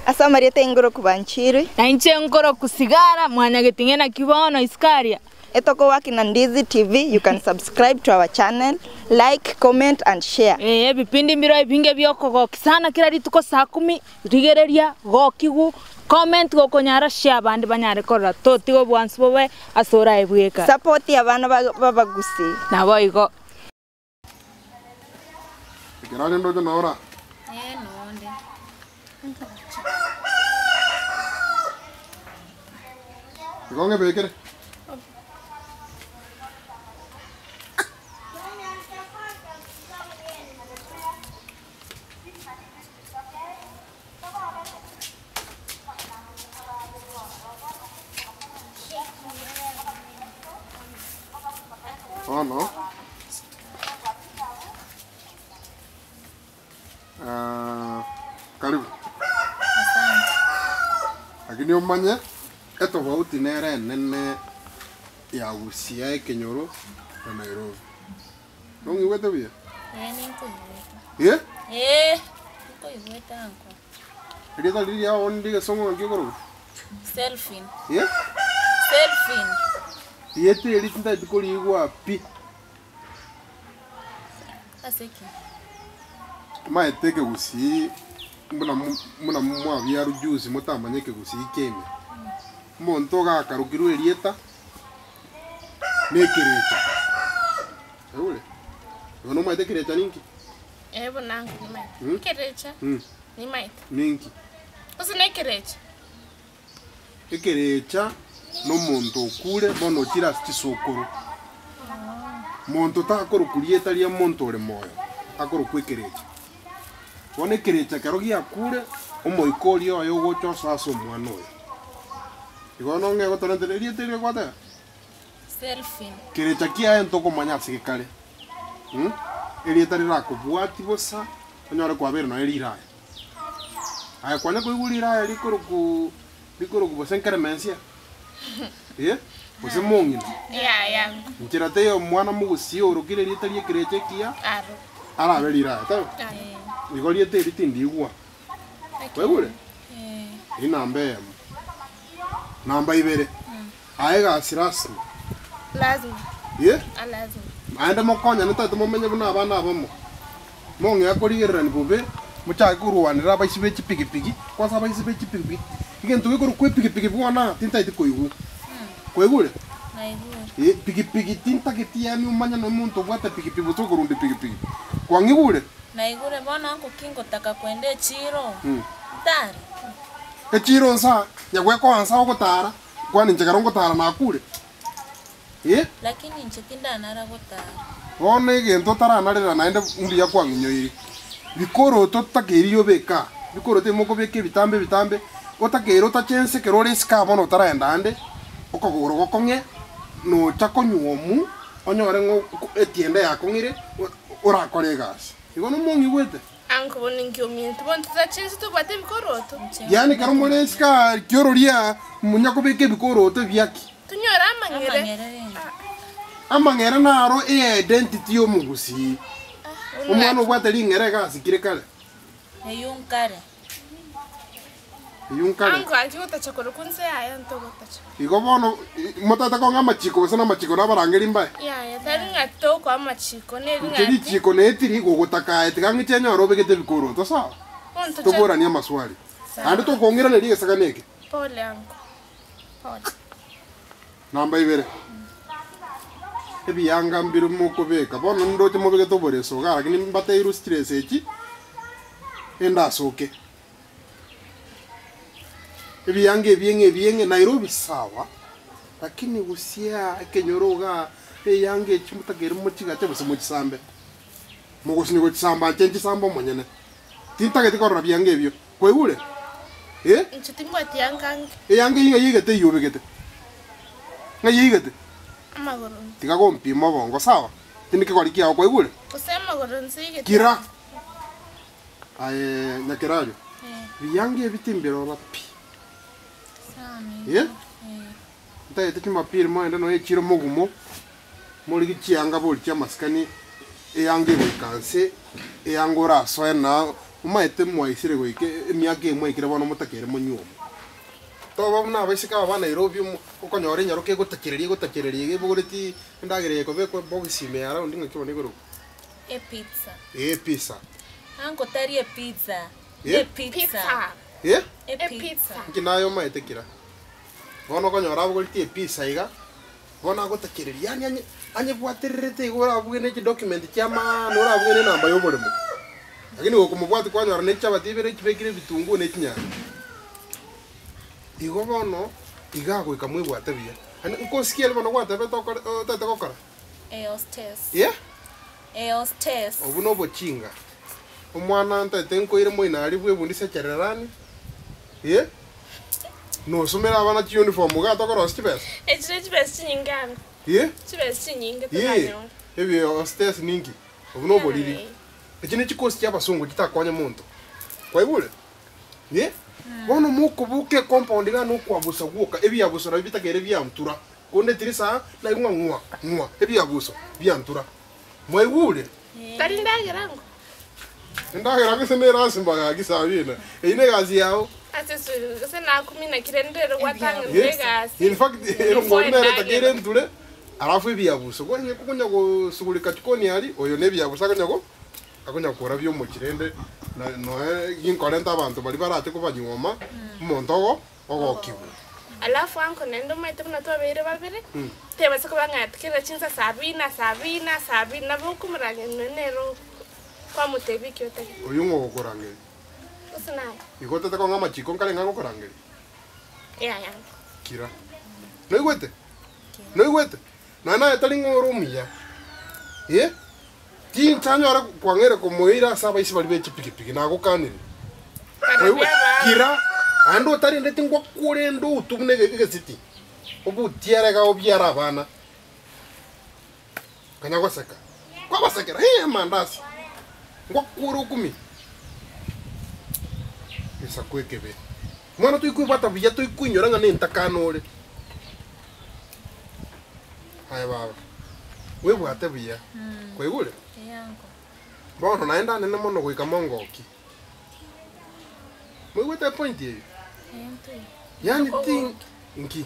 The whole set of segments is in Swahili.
Asa mariete ingoro kubanchiri. Na inche ngoro kusigara mwana getingena kibono iskaria. Etoko waki na Ndizi TV. You can subscribe to our channel, like, comment and share. Bipindi mbiro ibinge byoko gokisana kila rituko saa 10 rigereria gokigu comment gokonyara share bandi banyare korra totigo bwansi bobe asora ebweka. Support abana babagusi. Nabo igo. Kirale ndojo naora. Nonde. Igonge bekere. Oh no. Karibu. Asante. Lakini umanye eto bauti nere nene ya Busia Kenyoro na Nairobi. Nongi wete bia? Niko iweta. Niko iweta anko. Ndi tali ya ondi songo ngikoro. Selfie. Selfie. Yete elitinda dikori igwa pi. Aseki. Maeteke gusi muna mwa byaru juice mutamanyeke gusi keme. Monto ga karukiru elieta. Nekerecha. Ule. Ono maite kerecha ninki. Nangu ni mai. Kerecha. Ni mai. Ninki. Oso nekerecha. Ekerecha no monto kure bono tira stisokoro. Monto ta akoro kurieta ria monto le moyo. Akoro kwekerecha. One kerecha karogi akure omoikori oyo gocho saso mwana oyo. Igono nge gotonete ria tere kwata. Selfie. Kerecha kia entoko manya sikale. Elieta rira kubwati bosa onyore kwa bero na elira. Aya kwane ko igulira elikoro ku bosenkere mensia. Bose mongina. Ya. Nchirate yo mwana mugusi orokire elieta ria kerecha kia. Aro. Ara belira ta. Igoli ete litindi igwa. Wegule? Inambe. Namba ibere. Aega sirasma. Lazima. Lazima. Aenda mokonya nita tumomenye buna abana abamo. Monge akorigerera ni bobe mucha kuruwanira abaisibe chipigipigi kwa sababu abaisibe chipigipigi. Igentu wikuru kwe pigipigi bwana tinta iti koigu. Koigule? Naigule. Pigipigi tinta ketiani umanya no muntu bwata pigipigi butokurundi pigipigi. Kwangigule? Naigule bwana anko kingo taka kwende chiro. Tari. Chiro nsa yagwe ko ansa okotara kwani njagarongo tara nakule. Lakini nchetinda nara gotara. One gento tara narira naende undi yakwa nginyoiri. Bikoro totakerio beka. Bikoro te moko beke bitambe. Otakero ta chense kerore ska bono tara endande. Okogoro gokonge no chakonyuomu onyore ngo etiende yakongire orakore gas. Igono mongi wete. Anko boningi omintu bontu ta chense to bate bikoroto. Yani karomole ska kyororia munyako beke bikoroto byaki. Tunyora amangere. Amangere naro identity yo mugusi. Umwana ubwate lingere gasikire kale. Yunkare. Anko anki utachakoro kunse aya ntogota. Igo bono motata ko ngamachiko bose namachiko nabarangeri mbaye. Ya tari ngato kwa amachiko ne ringa. Kiri chiko netiri gogotaka etigangi chenyo robe gete bikoro to sawa. Tobora ni amaswali. Andi to kongira ne ligesa kaneke. Pole anko. Pole. Namba ibere. Ebi yanga mbiru moko beka bono ndote mobege to bore so gara kini mbate iru stress echi. Enda soke. Ebi yange bienge Nairobi sawa. Lakini Busia Kenyoroga yange chimutagere muchiga tebose muchisambe. Mugosi ni gochamba chenchi sambo monyene. Tintage tikora byange byo. Kwegule? Nchitimbo ati yangange. Yange yigete yobegete. Ngayigete. Amagoro. Tiga kompi mabongo sawa. Tinike kori kia kwegule? Kusema goro nsige. Kira. Nyakerajo. Byange bitimbero rapi. Sana. Ntaye tekimapiri mwenda no echiro mogumo. Muri gichianga boli kya maskani eyange bikanse eyangora soena umaete mwaisire goike emiaka emwe ikire bono mutakere monyuomo toba na abaisika baba Nairobi ukonyore nyaroke gutakereria gebuguriti ndagere ko be ko bogisime ara undi ngakibone goro pizza. Pizza. Anko tari pizza. Pizza. Pizza. Nginayo maete kira. Bono konyora buguriti pizza iga. Bona gutakereria anye bwatererete igora bugene ki document kyama nora bugene namba yoboremo. Lakini ukumubwati kwanyora ne chabatibere kibekire bitungu ne kinyanya. Igo bono igago ikamwibwate bia. Nko skiel bono gwate betokora tete gokora. Hostess. Hostess. Obuno bochinga. Omwana ntete nkoire moina ari bwebundise chererani. No somera abana chi uniform gatokora hostess. Chibes nyingana. Chibes nyinga tukanyo. Ebi hostess ningi. Obuno boliri. Ekine chikosi cy'abasongo kitakwanya muntu. Kwa ibule? Bono mukubuke compound ga no kwabusa guka ebi yabusora bitakere byamtura. Konde tirisa na ngwa ebi yabuso byantura. Mwe ibule? Tari ndagerango. Ndagerango senera simbaga gisabina. Ine gazi yao. Asesu sena kumina kirendero watanga ndegasi. In fact, ngomera takere ntule. Arafu ebi yabuso. Kwenye kukunya go sugulika chikoni ali oyo nebi yabusa kanyako. Akonya kora byo mu kirende no ginkorenta abantu bali barate ko banyoma montogo ogokibu. Alafu anko nendo maite kuna to babere teba sako bangatkira chinsa Sabina bokumuranye nenero kwa mutebi kyote. Oyungo gokorange. Usina. Igote ko ngama chiko nkale ngango korange. Ya. Kira. No igwete. Na etalingo rumia. Tin tanyora kwangere ko moira saba isi bali bechi piki na go kanire. Kira ando tari ndeti ngwa kurendo utumne ge city. Obu tiare ga obiara bana. Kanya go seka. Kwa basekera mandasi. Ngwa kuru kumi. Esa kwekebe. Mwana tu ikubata biya tu ikunyora ngane ntakanore. Hai baba. Wewe atabia. Kwa igule? Bono naenda nene mono gwika mongoki. Mwigwete point yeyo. Yani ting nki.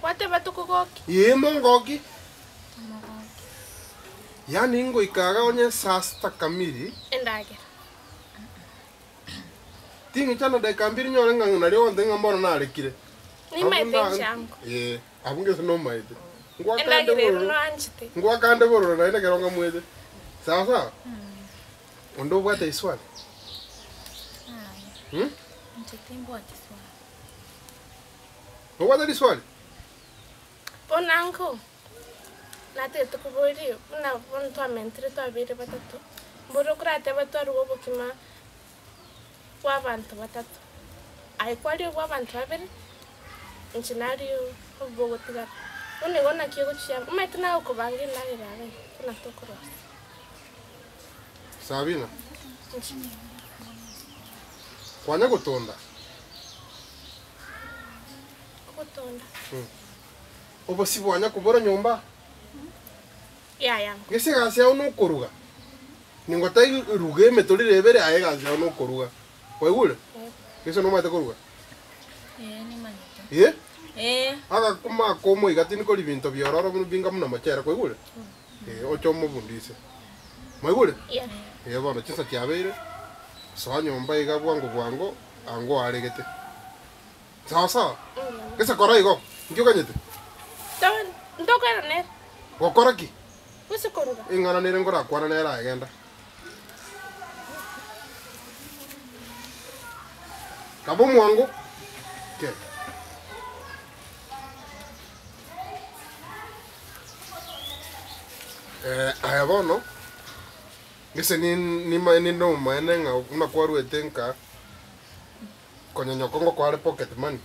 Wate batukugoki. Mongoki. Yani ngo ikaga onye sasta kamili. Endage. Tingi chano de kambiri nyore ngangu na leo ndenga mbona na arekire. Ni maite chango. Abunge sono maite. Endage no anchite. Ngwa kande boro na ina keronga mwede. Sawa. Ondo bwate iswali. Nchitimbo atiswali. Bwate iswali. Ponanko. Nate tukubori una ponto amentre to abire batatu. Burokrate batwaru obukima wabantu batatu. Aikwali wabantu babiri. Incinario obogotiga. One gona kiyo chia. Umetina ukubangi nagirabe. Kuna tokoro. Sabina. Kwanya gutonda. Gutonda. Obo sibwanya kubora nyumba. Ya. Gese gase ono koruga. Ningota iruge metolire bere aye gase ono koruga. Waigule? Gese no mate koruga. Ni manito. Aga kuma komo igatini ko libinto biororo binga muna machera kwaigule. Ocho mo bundise. Mwaigule? Ya. Bono chisa kiabeire. Soa nyumba iga bwango ango aregete. Sawa. Gese kora igo. Ngyo kanyete. Ndokara ne. Gokora ki? Usi koruga. Ingana nere ngora kwana nera agenda. Kabo mwango. Ke. Aya bono. Gese ni no maenenga una kwaru etenka. Konyo nyokongo kware pocket money.